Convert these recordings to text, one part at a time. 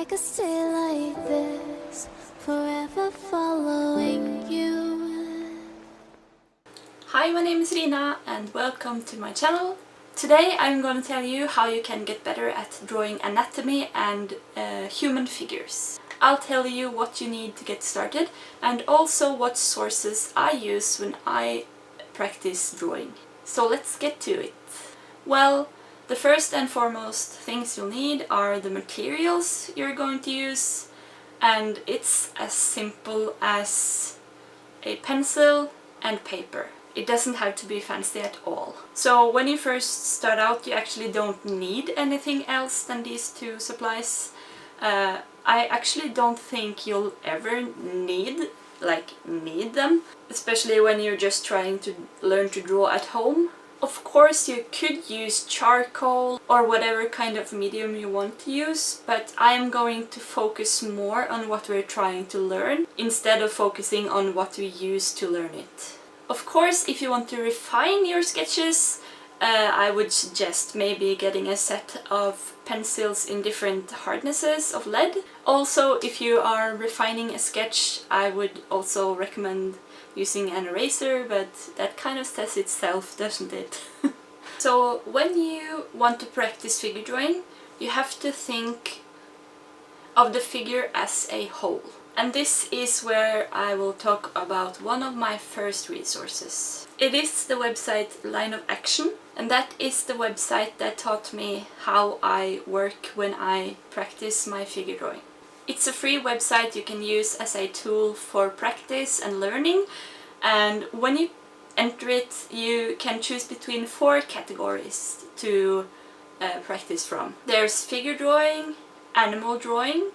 could stay like this, forever following you. Hi, my name is Rina and welcome to my channel. Today I'm going to tell you how you can get better at drawing anatomy and human figures. I'll tell you what you need to get started and also what sources I use when I practice drawing. So let's get to it. Well, the first and foremost things you'll need are the materials you're going to use, and it's as simple as a pencil and paper. It doesn't have to be fancy at all. So when you first start out, you actually don't need anything else than these two supplies. I actually don't think you'll ever need them, especially when you're just trying to learn to draw at home. Of course, you could use charcoal or whatever kind of medium you want to use, but I am going to focus more on what we're trying to learn instead of focusing on what we use to learn it. Of course, if you want to refine your sketches, I would suggest maybe getting a set of pencils in different hardnesses of lead. Also, if you are refining a sketch, I would also recommend using an eraser, but that kind of says itself, doesn't it? So when you want to practice figure drawing, you have to think of the figure as a whole. And this is where I will talk about one of my first resources. It is the website Line of Action, and that is the website that taught me how I work when I practice my figure drawing. It's a free website you can use as a tool for practice and learning, and when you enter it you can choose between 4 categories to practice from. There's figure drawing, animal drawing,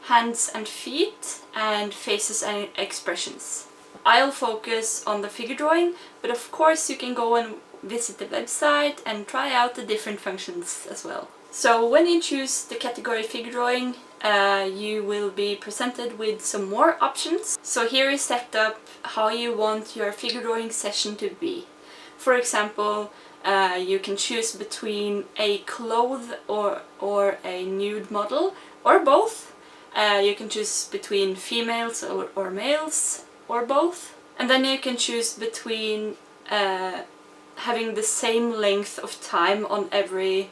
hands and feet, and faces and expressions. I'll focus on the figure drawing, but of course you can go and visit the website and try out the different functions as well. So when you choose the category figure drawing, you will be presented with some more options. So here is set up how you want your figure drawing session to be. For example, you can choose between a clothed or a nude model, or both. You can choose between females or males, or both. And then you can choose between having the same length of time on every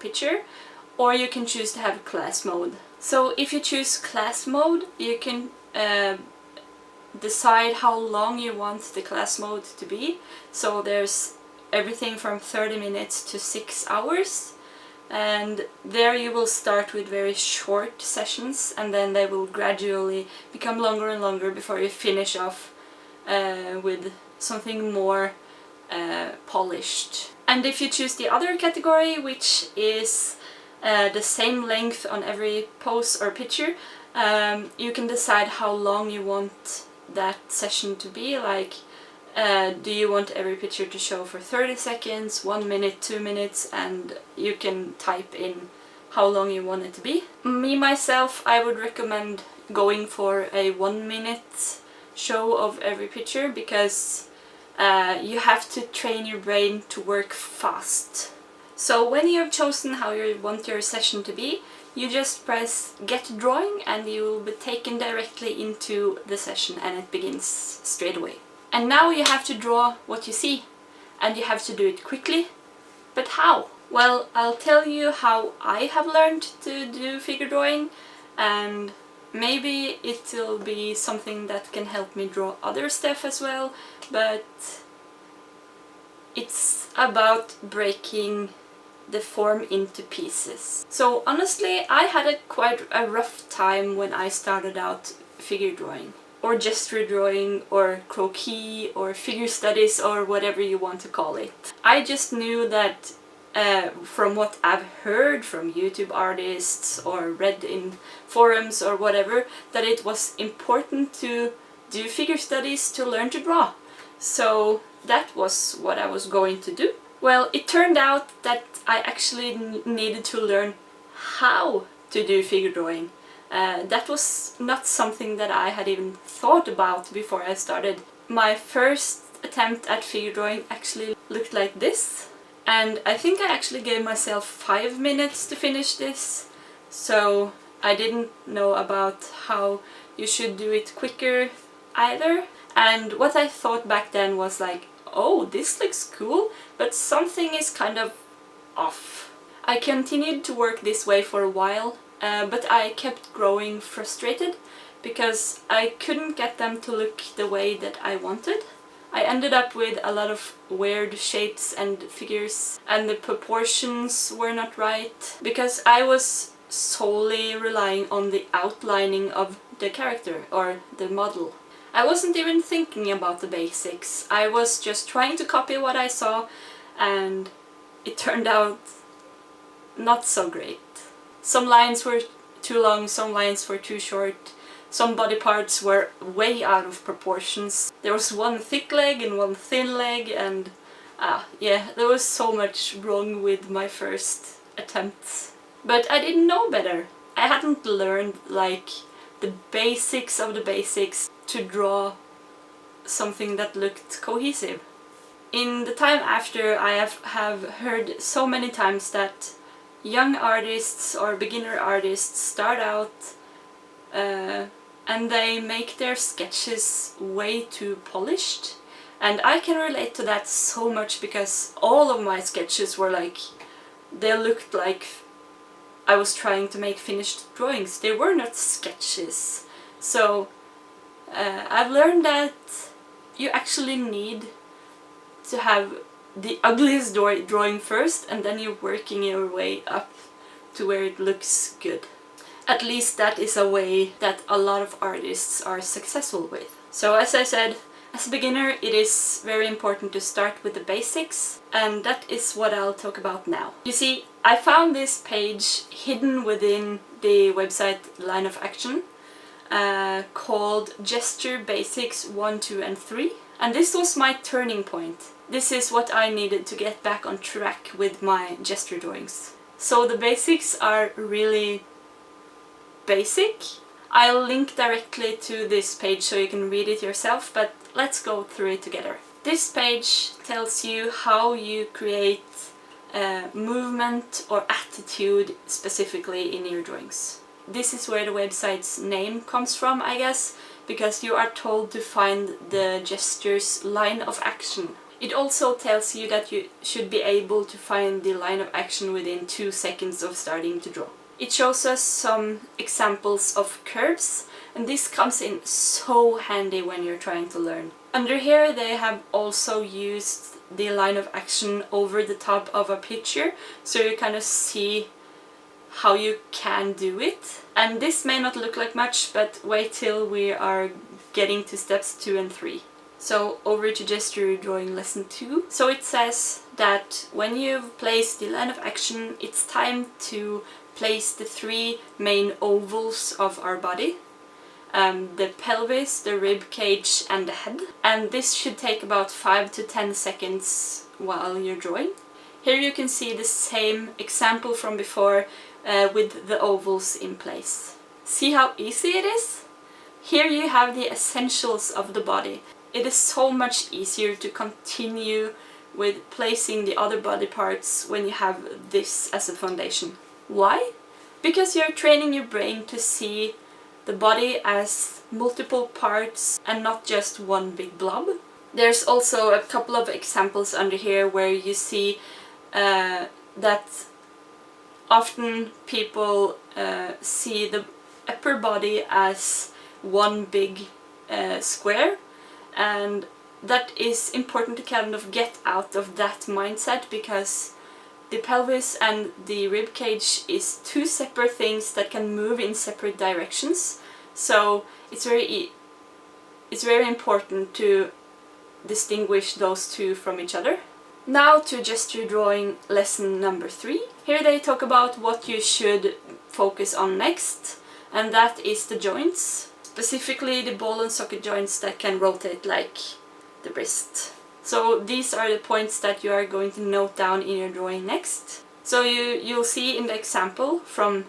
picture, or you can choose to have class mode. So if you choose class mode, you can decide how long you want the class mode to be. So there's everything from 30 minutes to 6 hours. And there you will start with very short sessions, and then they will gradually become longer and longer before you finish off with something more polished. And if you choose the other category, which is the same length on every pose or picture, you can decide how long you want that session to be. Like, do you want every picture to show for 30 seconds, 1 minute, 2 minutes, and you can type in how long you want it to be. Me, myself, I would recommend going for a 1 minute show of every picture, because you have to train your brain to work fast. So when you have chosen how you want your session to be, you just press Get Drawing and you will be taken directly into the session, and it begins straight away. And now you have to draw what you see, and you have to do it quickly. But how? Well, I'll tell you how I have learned to do figure drawing, and maybe it'll be something that can help me draw other stuff as well, but it's about breaking the form into pieces. So honestly, I had quite a rough time when I started out figure drawing, or gesture drawing, or croquis, or figure studies, or whatever you want to call it. I just knew that from what I've heard from YouTube artists or read in forums or whatever, that it was important to do figure studies to learn to draw. So that was what I was going to do. Well, it turned out that I actually needed to learn how to do figure drawing. That was not something that I had even thought about before I started. My first attempt at figure drawing actually looked like this, and I think I actually gave myself 5 minutes to finish this. So I didn't know about how you should do it quicker either. And what I thought back then was like, oh, this looks cool, but something is kind of off. I continued to work this way for a while, but I kept growing frustrated because I couldn't get them to look the way that I wanted. I ended up with a lot of weird shapes and figures, and the proportions were not right because I was solely relying on the outlining of the character or the model. I wasn't even thinking about the basics. I was just trying to copy what I saw, and it turned out not so great. Some lines were too long, some lines were too short. Some body parts were way out of proportions. There was one thick leg and one thin leg, and yeah, there was so much wrong with my first attempts. But I didn't know better. I hadn't learned like the basics of the basics to draw something that looked cohesive. In the time after, I have heard so many times that young artists or beginner artists start out and they make their sketches way too polished. And I can relate to that so much because all of my sketches were like, they looked like I was trying to make finished drawings. They were not sketches. So I've learned that you actually need to have the ugliest drawing first, and then you're working your way up to where it looks good. At least that is a way that a lot of artists are successful with. So as I said, as a beginner it is very important to start with the basics, and that is what I'll talk about now. You see, I found this page hidden within the website Line of Action called Gesture Basics 1, 2 and 3, and this was my turning point. This is what I needed to get back on track with my gesture drawings. So the basics are really basic. I'll link directly to this page so you can read it yourself, but let's go through it together. This page tells you how you create movement or attitude specifically in your drawings. This is where the website's name comes from, I guess, because you are told to find the gesture's line of action. It also tells you that you should be able to find the line of action within 2 seconds of starting to draw. It shows us some examples of curves, and this comes in so handy when you're trying to learn. Under here they have also used the line of action over the top of a picture, so you kind of see how you can do it. And this may not look like much, but wait till we are getting to steps 2 and 3. So over to gesture drawing lesson 2. So it says that when you've placed the line of action, it's time to place the 3 main ovals of our body. The pelvis, the rib cage and the head. And this should take about 5 to 10 seconds while you're drawing. Here you can see the same example from before with the ovals in place. See how easy it is? Here you have the essentials of the body. It is so much easier to continue with placing the other body parts when you have this as a foundation. Why? Because you're training your brain to see the body as multiple parts and not just one big blob. There's also a couple of examples under here where you see that often people see the upper body as one big square, and that is important to kind of get out of that mindset, because the pelvis and the rib cage is 2 separate things that can move in separate directions. So it's very important to distinguish those 2 from each other. Now to gesture drawing lesson number 3. Here they talk about what you should focus on next, and that is the joints. Specifically the ball and socket joints that can rotate like the wrist. So these are the points that you are going to note down in your drawing next. So you'll see in the example from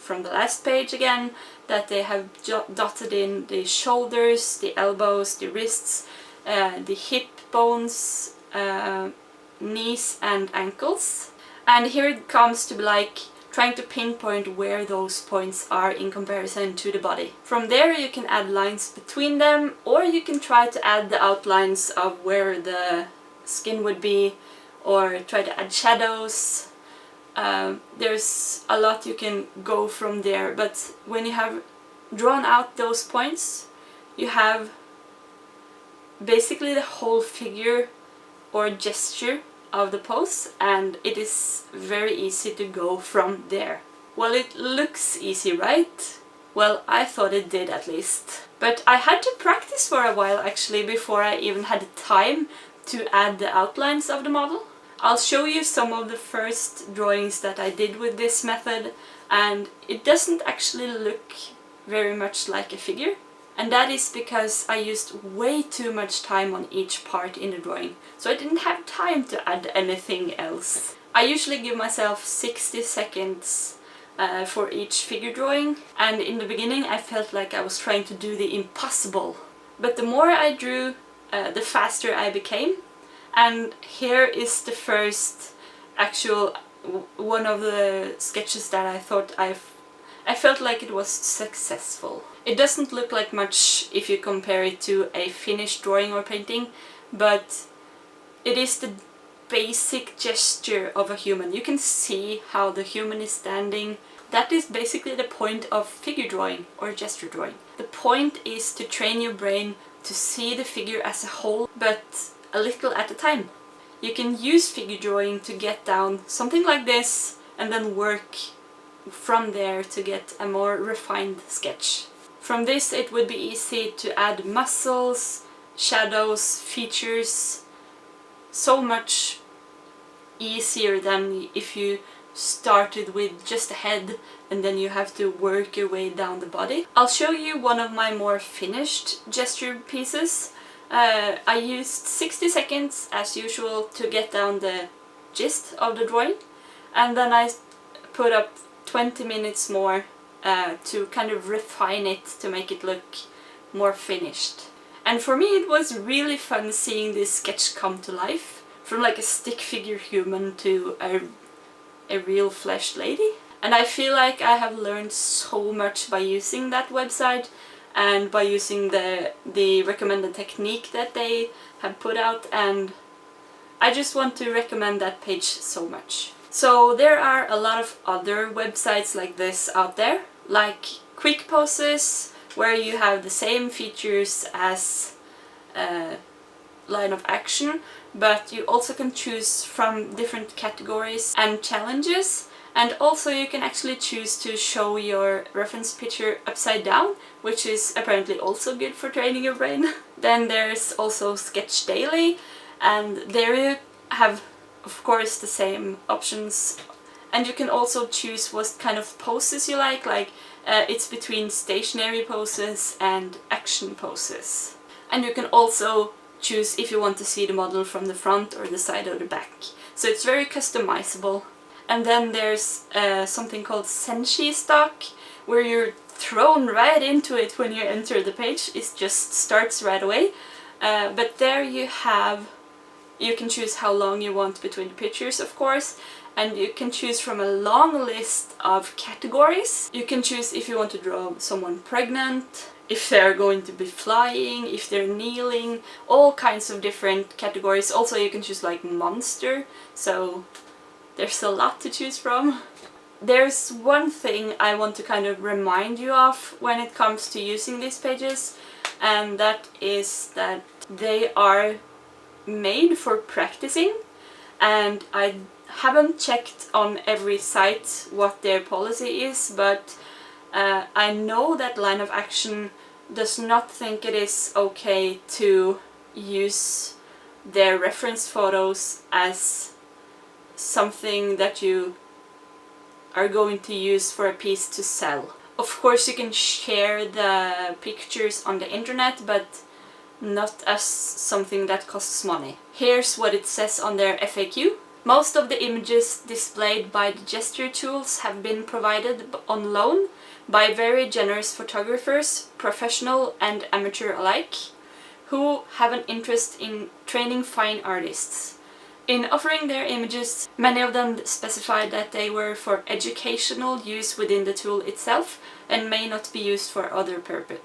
the last page again that they have dotted in the shoulders, the elbows, the wrists, the hip bones, knees and ankles. And here it comes to like trying to pinpoint where those points are in comparison to the body. From there you can add lines between them, or you can try to add the outlines of where the skin would be, or try to add shadows. There's a lot you can go from there, but when you have drawn out those points, you have basically the whole figure or gesture of the pose, and it is very easy to go from there. Well, it looks easy, right? Well, I thought it did at least. But I had to practice for a while actually before I even had time to add the outlines of the model. I'll show you some of the first drawings that I did with this method, and it doesn't actually look very much like a figure. And that is because I used way too much time on each part in the drawing, so I didn't have time to add anything else. I usually give myself 60 seconds for each figure drawing, and in the beginning I felt like I was trying to do the impossible. But the more I drew, the faster I became, and here is the first actual one of the sketches that I thought I felt like it was successful. It doesn't look like much if you compare it to a finished drawing or painting, but it is the basic gesture of a human. You can see how the human is standing. That is basically the point of figure drawing or gesture drawing. The point is to train your brain to see the figure as a whole, but a little at a time. You can use figure drawing to get down something like this and then work from there to get a more refined sketch. From this it would be easy to add muscles, shadows, features, so much easier than if you started with just a head and then you have to work your way down the body. I'll show you one of my more finished gesture pieces. I used 60 seconds as usual to get down the gist of the drawing, and then I put up 20 minutes more to kind of refine it to make it look more finished. And for me it was really fun seeing this sketch come to life, from like a stick figure human to a real fleshed lady. And I feel like I have learned so much by using that website and by using the recommended technique that they have put out, and I just want to recommend that page so much. So there are a lot of other websites like this out there, like Quickposes, where you have the same features as Line of Action, but you also can choose from different categories and challenges, and also you can actually choose to show your reference picture upside down, which is apparently also good for training your brain. Then there's also SketchDaily, and there you have of course the same options, and you can also choose what kind of poses you like it's between stationary poses and action poses. And you can also choose if you want to see the model from the front or the side or the back, so it's very customizable. And then there's something called SenshiStock, where you're thrown right into it when you enter the page. It just starts right away, but there you can choose how long you want between the pictures, of course, and you can choose from a long list of categories. You can choose if you want to draw someone pregnant, if they're going to be flying, if they're kneeling, all kinds of different categories. Also you can choose like monster, so there's a lot to choose from. There's one thing I want to kind of remind you of when it comes to using these pages, and that is that they are made for practicing, and I haven't checked on every site what their policy is, but I know that Line of Action does not think it is okay to use their reference photos as something that you are going to use for a piece to sell. Of course you can share the pictures on the internet, but not as something that costs money. Here's what it says on their FAQ. Most of the images displayed by the gesture tools have been provided on loan by very generous photographers, professional and amateur alike, who have an interest in training fine artists. In offering their images, many of them specified that they were for educational use within the tool itself and may not be used for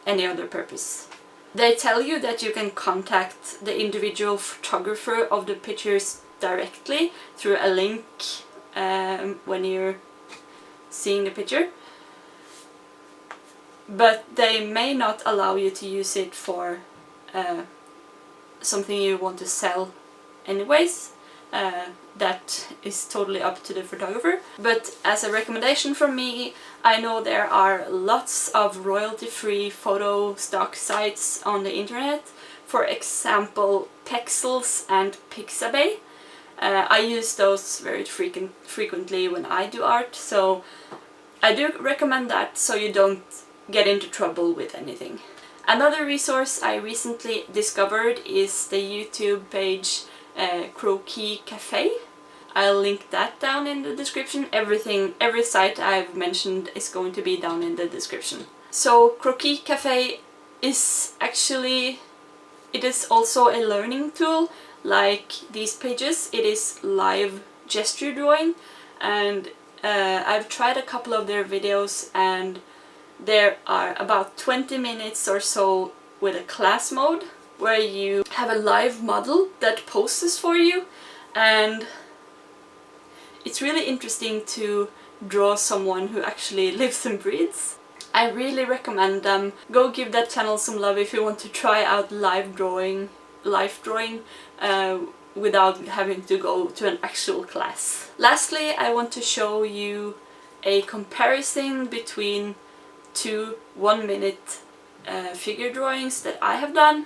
any other purpose. They tell you that you can contact the individual photographer of the pictures directly through a link when you're seeing the picture, but they may not allow you to use it for something you want to sell anyways. That is totally up to the photographer. But as a recommendation from me, I know there are lots of royalty-free photo stock sites on the internet. For example, Pexels and Pixabay. I use those very frequently when I do art, so I do recommend that so you don't get into trouble with anything. Another resource I recently discovered is the YouTube page Croquis Cafe. I'll link that down in the description. Every site I've mentioned is going to be down in the description. So Croquis Cafe is actually, it is also a learning tool like these pages. It is live gesture drawing, and I've tried a couple of their videos, and there are about 20 minutes or so with a class mode where you have a live model that poses for you, and it's really interesting to draw someone who actually lives and breathes. I really recommend them. Go give that channel some love if you want to try out live drawing without having to go to an actual class. Lastly, I want to show you a comparison between two 1-minute figure drawings that I have done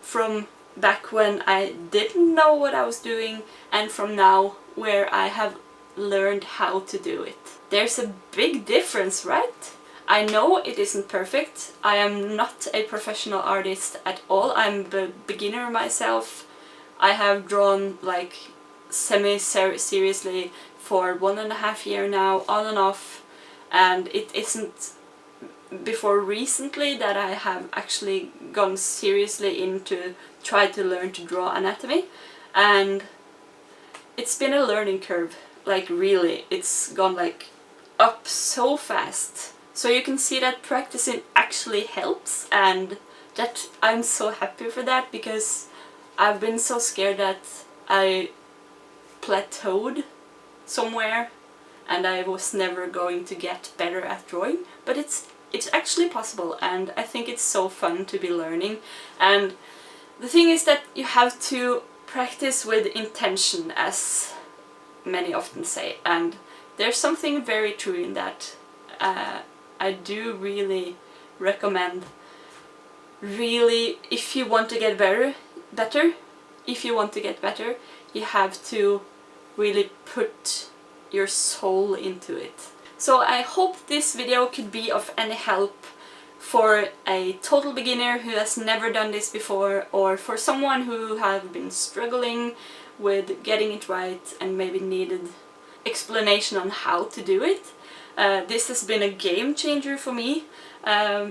from back when I didn't know what I was doing, and from now where I have learned how to do it. There's a big difference, right? I know it isn't perfect. I am not a professional artist at all. I'm a beginner myself. I have drawn like semi-seriously for 1.5 years now, on and off, and it isn't before recently that I have actually gone seriously into try to learn to draw anatomy, and it's been a learning curve. Like really, it's gone like up so fast. So you can see that practicing actually helps, and that I'm so happy for that, because I've been so scared that I plateaued somewhere and I was never going to get better at drawing. But it's actually possible, and I think it's so fun to be learning. And the thing is that you have to practice with intention, as many often say, and there's something very true in that. I do really recommend, really, if you want to get better, you have to really put your soul into it. So I hope this video could be of any help for a total beginner who has never done this before, or for someone who has been struggling with getting it right and maybe needed explanation on how to do it. This has been a game changer for me,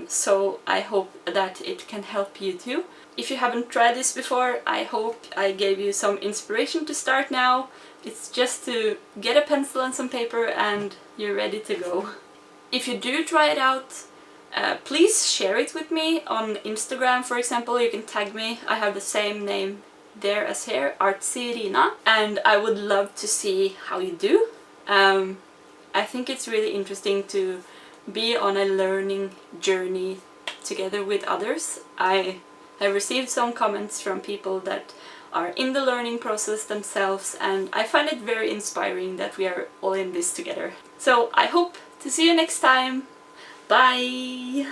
so I hope that it can help you too. If you haven't tried this before, I hope I gave you some inspiration to start now. It's just to get a pencil and some paper and you're ready to go. If you do try it out, please share it with me on Instagram, for example. You can tag me. I have the same name there as here, ArtsyRina, and I would love to see how you do. I think it's really interesting to be on a learning journey together with others. I have received some comments from people that are in the learning process themselves, and I find it very inspiring that we are all in this together. So I hope to see you next time. Bye!